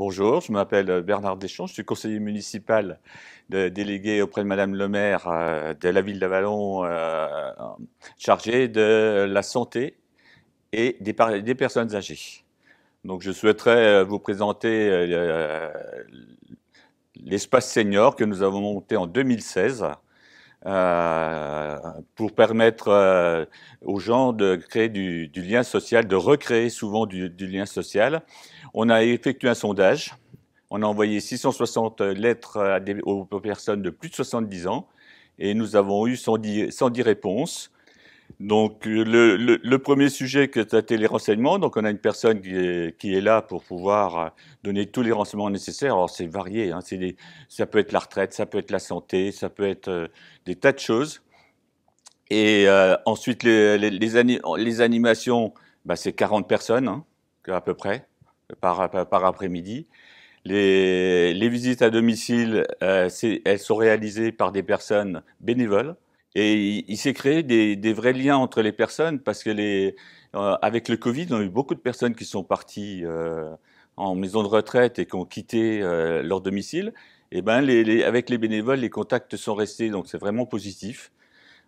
Bonjour, je m'appelle Bernard Deschamps, je suis conseiller municipal délégué auprès de Madame le maire de la ville d'Avallon, chargé de la santé et des personnes âgées. Donc je souhaiterais vous présenter l'espace senior que nous avons monté en 2016 pour permettre aux gens de créer du lien social, de recréer souvent du lien social. On a effectué un sondage. On a envoyé 660 lettres aux personnes de plus de 70 ans et nous avons eu 110 réponses. Donc le premier sujet que c'était les renseignements. Donc on a une personne qui est là pour pouvoir donner tous les renseignements nécessaires. Alors c'est varié, hein, ça peut être la retraite, ça peut être la santé, ça peut être des tas de choses. Et ensuite les animations, bah, c'est 40 personnes hein, à peu près par après-midi. Les visites à domicile, elles sont réalisées par des personnes bénévoles. Et il s'est créé des vrais liens entre les personnes parce que avec le Covid, on a eu beaucoup de personnes qui sont parties en maison de retraite et qui ont quitté leur domicile. Et ben, avec les bénévoles, les contacts sont restés, donc c'est vraiment positif.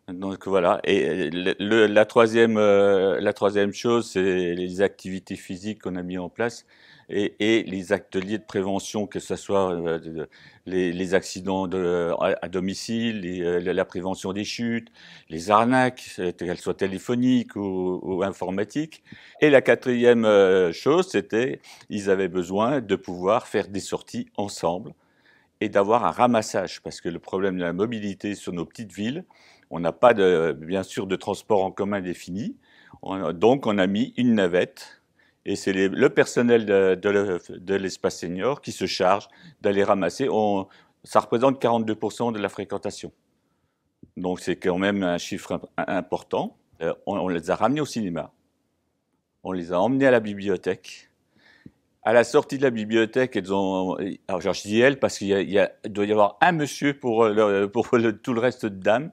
Donc voilà. Et la troisième chose, c'est les activités physiques qu'on a mis en place et les ateliers de prévention, que ce soit les accidents à domicile, la prévention des chutes, les arnaques, qu'elles soient téléphoniques ou informatiques. Et la quatrième chose, c'était ils avaient besoin de pouvoir faire des sorties ensemble et d'avoir un ramassage, parce que le problème de la mobilité sur nos petites villes, on n'a pas bien sûr de transport en commun défini, donc on a mis une navette, et c'est le personnel de l'espace senior qui se charge d'aller ramasser. Ça représente 42% de la fréquentation. Donc c'est quand même un chiffre important. On les a ramenés au cinéma, on les a emmenés à la bibliothèque. À la sortie de la bibliothèque, alors je dis elles parce il doit y avoir un monsieur pour tout le reste de dames.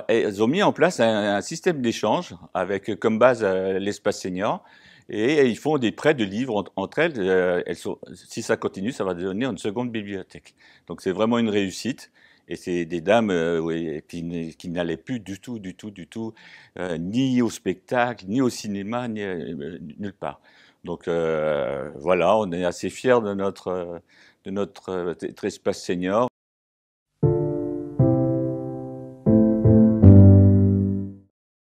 Elles ont mis en place un système d'échange avec comme base l'espace senior et ils font des prêts de livres entre elles. Si ça continue, ça va donner une seconde bibliothèque. Donc c'est vraiment une réussite. Et c'est des dames oui, qui n'allaient plus du tout, ni au spectacle, ni au cinéma, ni nulle part. Donc voilà, on est assez fiers de notre espace senior.